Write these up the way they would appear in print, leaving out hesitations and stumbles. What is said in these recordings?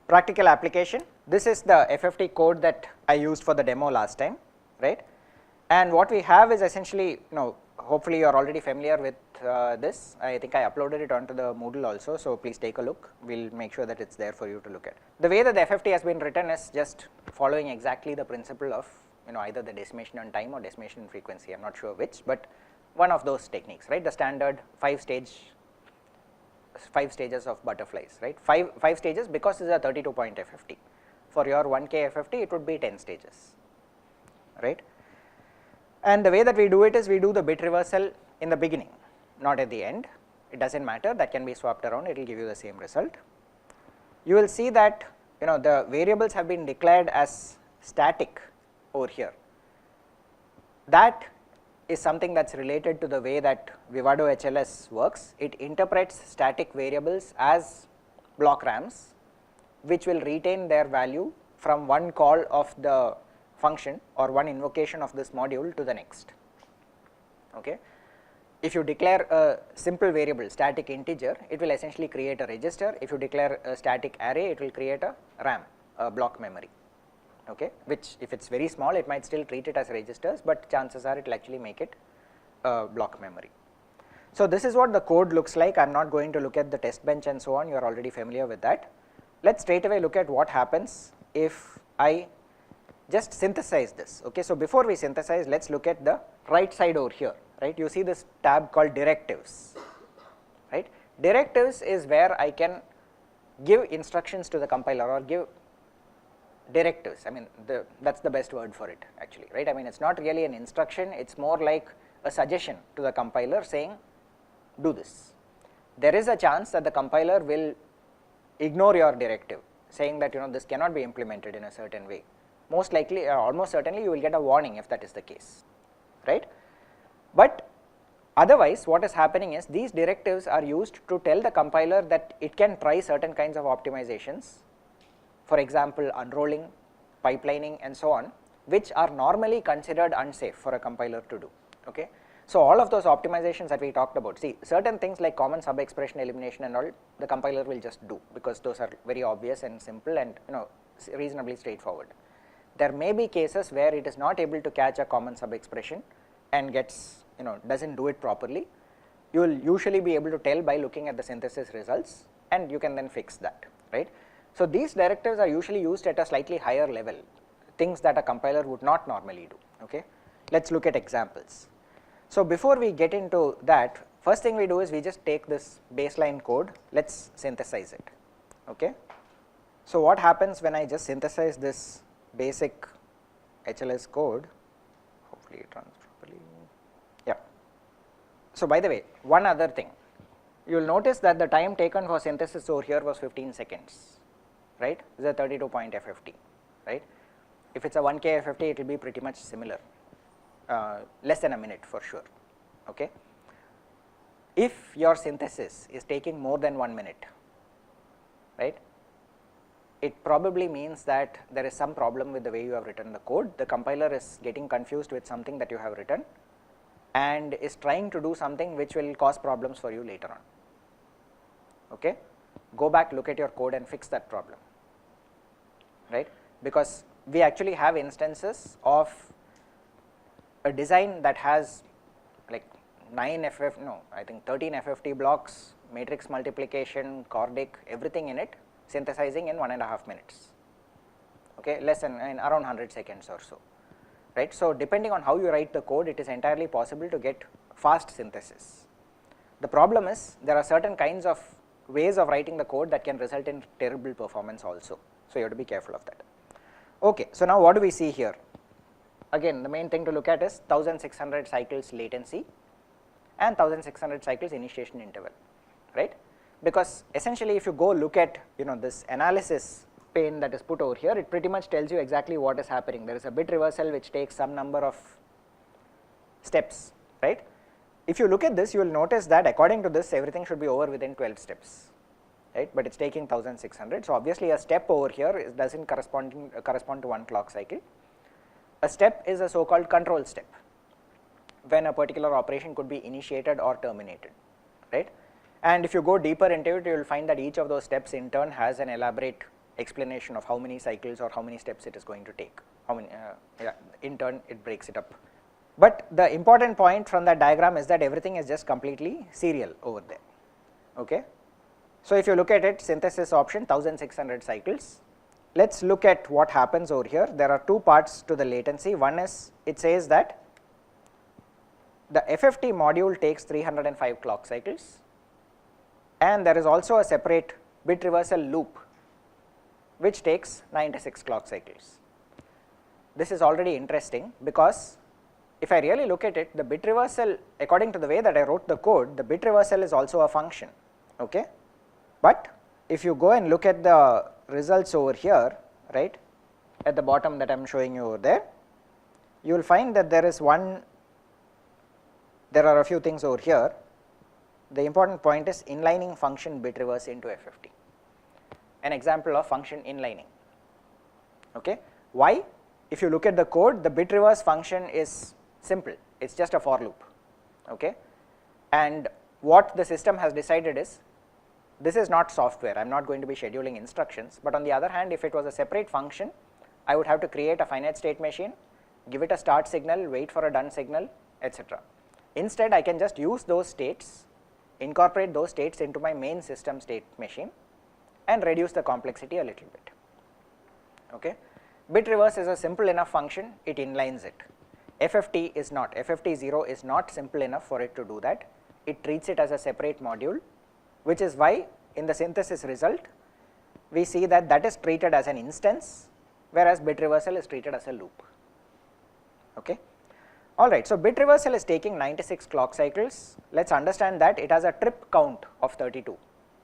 Practical application, this is the FFT code that I used for the demo last time, right? And what we have is essentially, hopefully you are already familiar with this. I think I uploaded it onto the Moodle also, so please take a look. We'll make sure that it's there for you to look at. The way that the FFT has been written is just following exactly the principle of either the decimation on time or decimation in frequency. I'm not sure which, but one of those techniques, right? The standard 5 stages of butterflies, right? Five stages because it's a 32-point FFT. For your 1K FFT, it would be 10 stages, right? And the way that we do it is we do the bit reversal in the beginning, not at the end. It does not matter, that can be swapped around, it will give you the same result. You will see that the variables have been declared as static over here. That is something that is related to the way that Vivado HLS works. It interprets static variables as block rams, which will retain their value from one call of the function or one invocation of this module to the next. Okay. If you declare a simple variable static integer, it will essentially create a register. If you declare a static array, it will create a RAM, a block memory, okay, which if it is very small, it might still treat it as registers, but chances are it will actually make it a block memory. So this is what the code looks like. I am not going to look at the test bench and so on, you are already familiar with that. Let us straight away look at what happens if I just synthesize this. Okay. So before we synthesize, let us look at the right side over here, right. You see this tab called directives, right. Directives is where I can give instructions to the compiler or give directives. I mean that is the best word for it actually, right. I mean it is not really an instruction, it is more like a suggestion to the compiler saying do this. There is a chance that the compiler will ignore your directive saying that this cannot be implemented in a certain way. Most likely almost certainly you will get a warning if that is the case, right. But otherwise what is happening is these directives are used to tell the compiler that it can try certain kinds of optimizations, for example unrolling, pipelining and so on, which are normally considered unsafe for a compiler to do. Okay. So all of those optimizations that we talked about, see certain things like common sub expression elimination and all, the compiler will just do because those are very obvious and simple and reasonably straightforward. There may be cases where it is not able to catch a common sub expression and gets does not do it properly. You will usually be able to tell by looking at the synthesis results and you can then fix that, right. So these directives are usually used at a slightly higher level, things that a compiler would not normally do. Okay. Let us look at examples. So before we get into that, first thing we do is we just take this baseline code, let us synthesize it. Okay. So what happens when I just synthesize this basic HLS code, hopefully it runs properly, yeah. So by the way, one other thing, you will notice that the time taken for synthesis over here was 15 seconds, right. This is a 32-point FFT, right. If it is a 1K FFT, it will be pretty much similar, less than a minute for sure. Okay. If your synthesis is taking more than 1 minute, right, it probably means that there is some problem with the way you have written the code. The compiler is getting confused with something that you have written and is trying to do something which will cause problems for you later on. Okay. Go back, look at your code and fix that problem, right, because we actually have instances of a design that has like 13 FFT blocks, matrix multiplication, Cordic, everything in it, synthesizing in 1.5 minutes, okay, less than around 100 seconds or so, right. So depending on how you write the code, it is entirely possible to get fast synthesis. The problem is there are certain kinds of ways of writing the code that can result in terrible performance also, so you have to be careful of that. Okay. So now what do we see here? Again the main thing to look at is 1600 cycles latency and 1600 cycles initiation interval, right, because essentially if you go look at this analysis pane that is put over here, it pretty much tells you exactly what is happening. There is a bit reversal which takes some number of steps, right. If you look at this, you will notice that according to this everything should be over within 12 steps, right, but it is taking 1600. So obviously a step over here does not correspond to one clock cycle. A step is a so called control step when a particular operation could be initiated or terminated, right. And if you go deeper into it, you will find that each of those steps in turn has an elaborate explanation of how many cycles or how many steps it is going to take, how many, in turn it breaks it up. But the important point from that diagram is that everything is just completely serial over there. Okay. So, if you look at it, synthesis option 1600 cycles. Let us look at what happens over here. There are two parts to the latency. One is, it says that the FFT module takes 305 clock cycles, and there is also a separate bit reversal loop which takes 96 clock cycles. This is already interesting, because if I really look at it, the bit reversal, according to the way that I wrote the code, the bit reversal is also a function. Okay. But if you go and look at the results over here, right, at the bottom that I am showing you over there, you will find that there are a few things over here. The important point is inlining function bit reverse into FFT, an example of function inlining. Okay. Why? If you look at the code, the bit reverse function is simple, it is just a for loop. Okay. And what the system has decided is, this is not software, I am not going to be scheduling instructions, but on the other hand, if it was a separate function, I would have to create a finite state machine, give it a start signal, wait for a done signal, etc. Instead, I can just use those states, incorporate those states into my main system state machine and reduce the complexity a little bit. Okay. Bit reverse is a simple enough function, it inlines it. FFT is not, FFT0 is not simple enough for it to do that, it treats it as a separate module, which is why in the synthesis result we see that that is treated as an instance, whereas bit reversal is treated as a loop. Okay. Alright, so bit reversal is taking 96 clock cycles. Let us understand that it has a trip count of 32,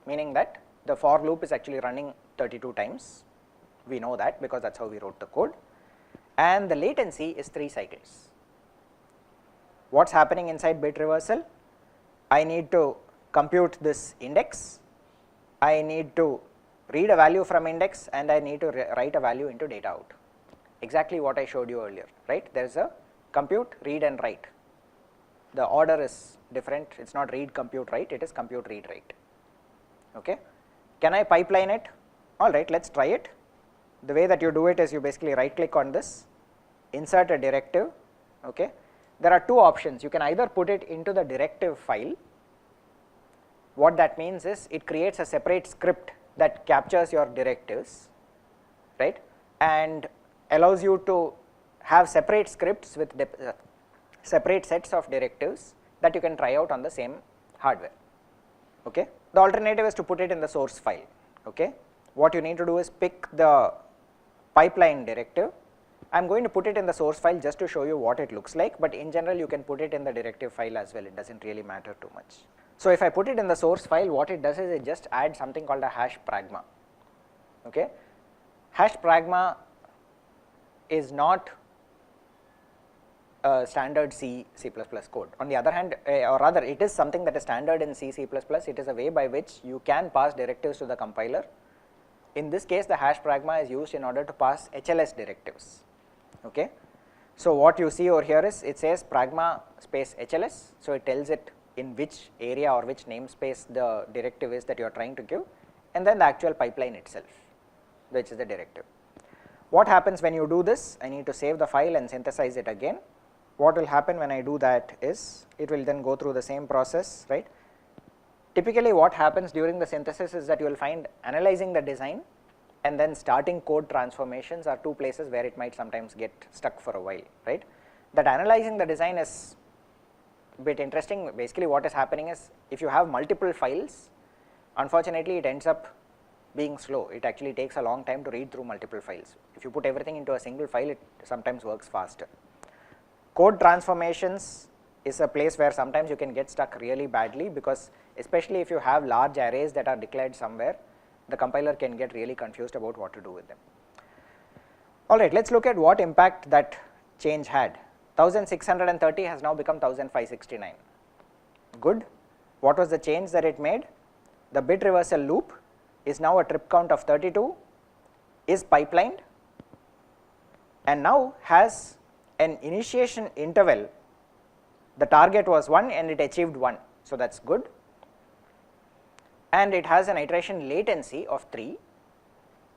meaning that the for loop is actually running 32 times. We know that because that is how we wrote the code, and the latency is 3 cycles. What is happening inside bit reversal? I need to compute this index, I need to read a value from index, and I need to write a value into data out. Exactly what I showed you earlier, right? There is a compute, read and write. The order is different, it is not read, compute, write, it is compute, read, write. Okay. Can I pipeline it? Alright, let us try it. The way that you do it is you basically right click on this, insert a directive. Okay. There are two options, you can either put it into the directive file. What that means is it creates a separate script that captures your directives, right, and allows you to have separate scripts with separate sets of directives that you can try out on the same hardware. Okay. The alternative is to put it in the source file. Okay. What you need to do is pick the pipeline directive. I am going to put it in the source file just to show you what it looks like, but in general you can put it in the directive file as well, it does not really matter too much. So, if I put it in the source file, what it does is it just adds something called a hash pragma. Okay. Hash pragma is not a standard C++ code. On the other hand, or rather it is something that is standard in C++, it is a way by which you can pass directives to the compiler. In this case, the hash pragma is used in order to pass HLS directives. Okay. So, what you see over here is it says pragma space HLS, so it tells it in which area or which namespace the directive is that you are trying to give, and then the actual pipeline itself, which is the directive. What happens when you do this? I need to save the file and synthesize it again. What will happen when I do that is it will then go through the same process, right. Typically what happens during the synthesis is that you will find analyzing the design and then starting code transformations are two places where it might sometimes get stuck for a while, right. That analyzing the design is bit interesting. Basically what is happening is if you have multiple files, unfortunately it ends up being slow, it actually takes a long time to read through multiple files. If you put everything into a single file, it sometimes works faster. Code transformations is a place where sometimes you can get stuck really badly, because especially if you have large arrays that are declared somewhere, the compiler can get really confused about what to do with them. Alright, let us look at what impact that change had. 1630 has now become 1569. Good. What was the change that it made? The bit reversal loop is now a trip count of 32, is pipelined, and now has an initiation interval. The target was 1 and it achieved 1, so that is good, and it has an iteration latency of 3.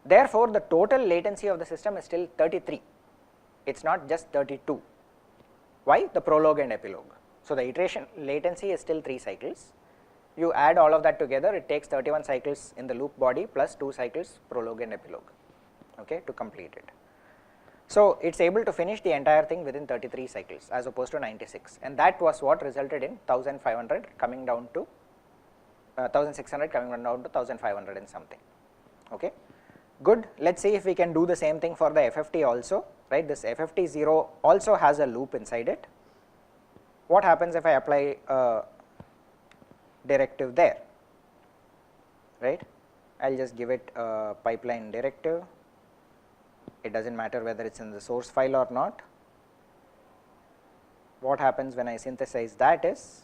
Therefore, the total latency of the system is still 33, it is not just 32. Why? The prologue and epilogue. So, the iteration latency is still 3 cycles. You add all of that together, it takes 31 cycles in the loop body plus 2 cycles prologue and epilogue, okay, to complete it. So, it is able to finish the entire thing within 33 cycles as opposed to 96, and that was what resulted in 1500 coming down to 1600 coming down to 1500 and something. Okay. Good. Let us see if we can do the same thing for the FFT also, right. This FFT 0 also has a loop inside it. What happens if I apply a directive there, right? I will just give it a pipeline directive, it does not matter whether it is in the source file or not. What happens when I synthesize that is,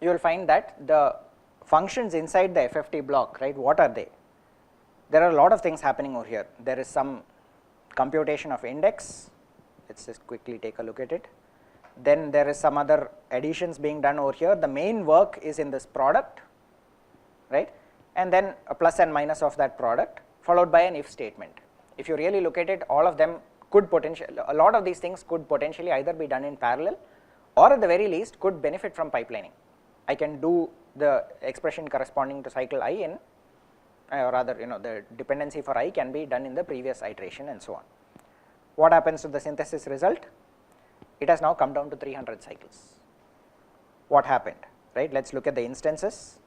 you will find that the functions inside the FFT block, right, what are they? There are a lot of things happening over here. There is some computation of index, let us just quickly take a look at it. Then there is some other additions being done over here. The main work is in this product, right, and then a plus and minus of that product followed by an if statement. If you really look at it, all of them could potentially, a lot of these things could potentially either be done in parallel or at the very least could benefit from pipelining. I can do the expression corresponding to cycle I in, or rather the dependency for I can be done in the previous iteration and so on. What happens to the synthesis result? It has now come down to 300 cycles. What happened, right? Let us look at the instances.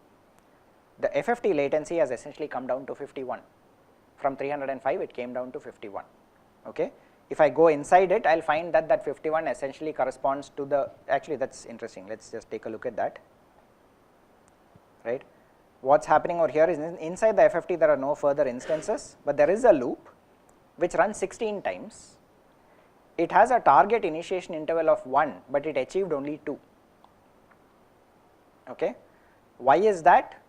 The FFT latency has essentially come down to 51, from 305 it came down to 51, okay. If I go inside it, I will find that that 51 essentially corresponds to the, actually that is interesting, let us just take a look at that. Right. What is happening over here is inside the FFT there are no further instances, but there is a loop which runs 16 times. It has a target initiation interval of 1, but it achieved only 2. Okay. Why is that?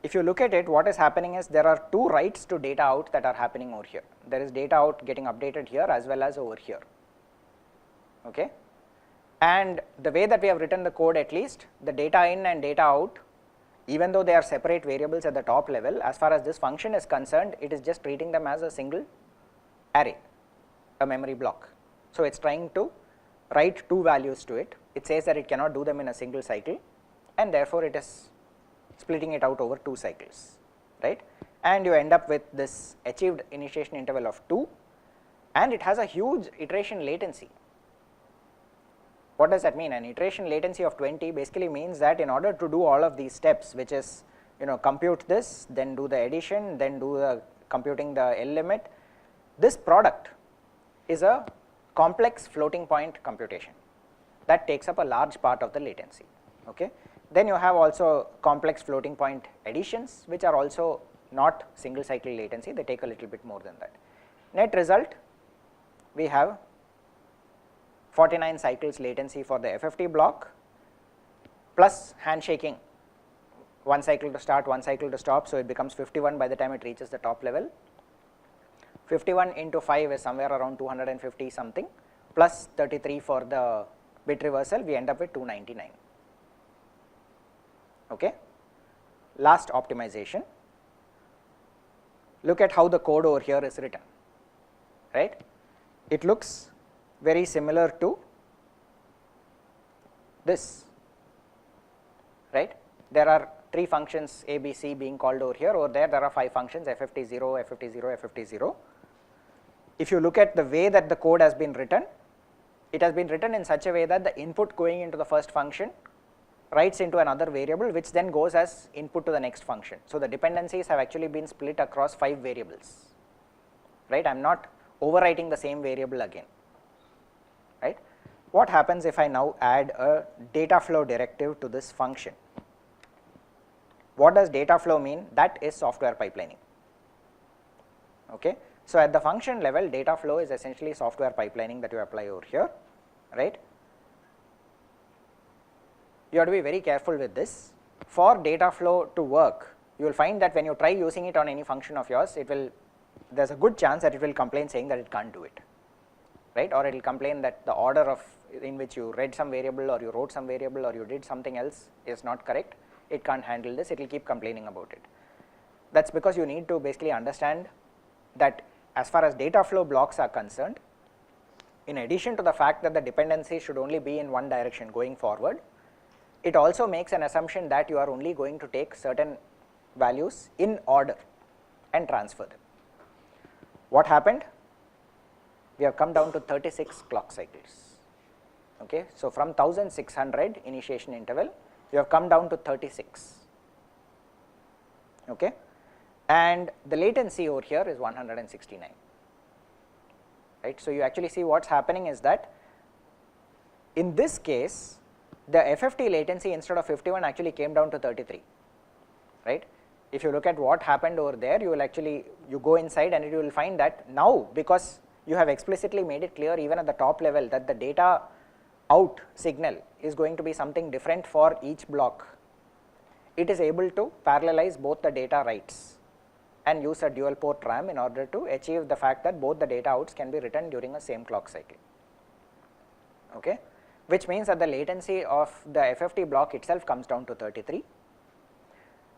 If you look at it, what is happening is there are 2 writes to data out that are happening over here. There is data out getting updated here as well as over here. Okay. And the way that we have written the code, at least the data in and data out, even though they are separate variables at the top level, as far as this function is concerned, it is just treating them as a single array, a memory block. So, it is trying to write 2 values to it. It says that it cannot do them in a single cycle, and therefore, it is splitting it out over 2 cycles, right, and you end up with this achieved initiation interval of 2, and it has a huge iteration latency. What does that mean? An iteration latency of 20 basically means that in order to do all of these steps, which is compute this, then do the addition, then do the computing the L limit, this product is a complex floating point computation that takes up a large part of the latency. Okay. Then you have also complex floating point additions, which are also not single cycle latency, they take a little bit more than that. Net result, we have 49 cycles latency for the FFT block plus handshaking, 1 cycle to start, 1 cycle to stop, so it becomes 51 by the time it reaches the top level. 51 into 5 is somewhere around 250 something, plus 33 for the bit reversal, we end up with 299. Okay. Last optimization, look at how the code over here is written, right. It looks very similar to this, right. There are 3 functions A, B, C being called over here. Over there are 5 functions FFT 0, FFT 0, FFT 0. If you look at the way that the code has been written, it has been written in such a way that the input going into the first function writes into another variable, which then goes as input to the next function. So, the dependencies have actually been split across 5 variables, right. I am not overwriting the same variable again, right. What happens if I now add a data flow directive to this function? What does data flow mean? That is software pipelining. Okay. So, at the function level, data flow is essentially software pipelining that you apply over here, right. You have to be very careful with this. For data flow to work, you will find that when you try using it on any function of yours, it will, there is a good chance that it will complain saying that it can't do it, right, or it will complain that the order of in which you read some variable or you wrote some variable or you did something else is not correct, it can't handle this, it will keep complaining about it. That is because you need to basically understand that as far as data flow blocks are concerned, in addition to the fact that the dependency should only be in one direction going forward, it also makes an assumption that you are only going to take certain values in order and transfer them. What happened? We have come down to 36 clock cycles. Okay. So, from 1600 initiation interval, you have come down to 36. Okay. And the latency over here is 169. Right. So, you actually see what is happening is that in this case the FFT latency instead of 51 actually came down to 33, right. If you look at what happened over there, you will actually, you go inside and you will find that now, because you have explicitly made it clear even at the top level that the data out signal is going to be something different for each block, it is able to parallelize both the data writes and use a dual port RAM in order to achieve the fact that both the data outs can be written during the same clock cycle. Okay. Which means that the latency of the FFT block itself comes down to 33,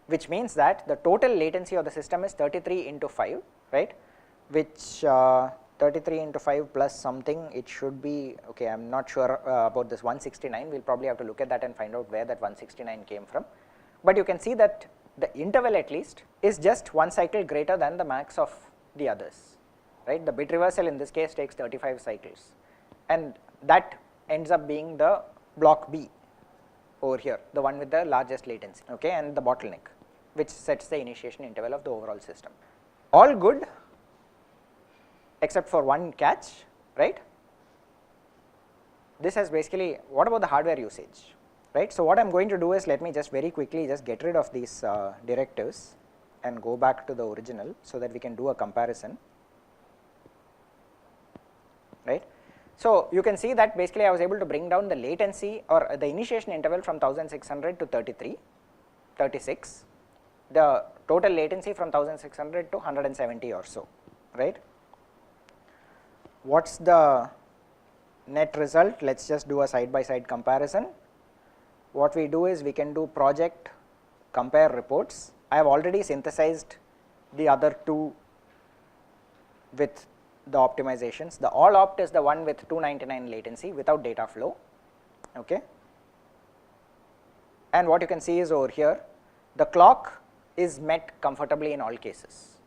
which means that the total latency of the system is 33 into 5, right, which 33 into 5 plus something, it should be, okay, I am not sure about this 169, we will probably have to look at that and find out where that 169 came from, but you can see that the interval at least is just one cycle greater than the max of the others, right. The bit reversal in this case takes 35 cycles, and that ends up being the block B over here, the one with the largest latency, okay, and the bottleneck, which sets the initiation interval of the overall system. All good except for one catch, right. This has basically, what about the hardware usage, right. So, what I am going to do is, let me just very quickly just get rid of these directives and go back to the original so that we can do a comparison, right. So, you can see that basically I was able to bring down the latency or the initiation interval from 1600 to 36, the total latency from 1600 to 170 or so, right. What is the net result? Let us just do a side by side comparison. What we do is we can do project compare reports. I have already synthesized the other two with the optimizations. The all opt is the one with 299 latency without data flow, okay. And what you can see is over here, the clock is met comfortably in all cases.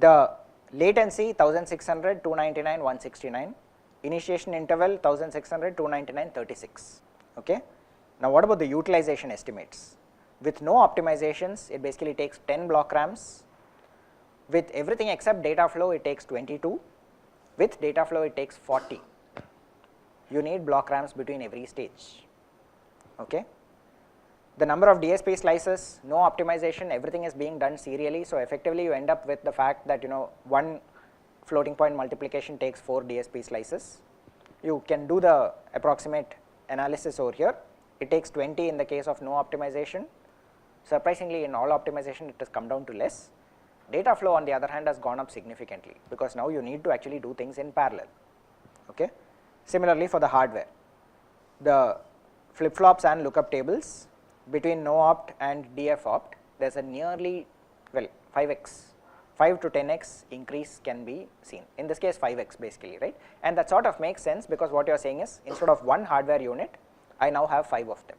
The latency 1600, 299, 169, initiation interval 1600, 299, 36, okay. Now, what about the utilization estimates? With no optimizations, it basically takes 10 block RAMs. With everything except data flow, it takes 22. With data flow, it takes 40. You need block RAMs between every stage, okay. The number of DSP slices, no optimization, everything is being done serially. So, effectively you end up with the fact that, you know, one floating point multiplication takes 4 DSP slices. You can do the approximate analysis over here. It takes 20 in the case of no optimization. Surprisingly, in all optimization, it has come down to less. Data flow on the other hand has gone up significantly, because now you need to actually do things in parallel, okay. Similarly, for the hardware, the flip flops and lookup tables between no opt and DF opt, there is a nearly, well, 5x, 5 to 10x increase can be seen, in this case 5x basically, right. And that sort of makes sense, because what you are saying is, instead of one hardware unit, I now have 5 of them.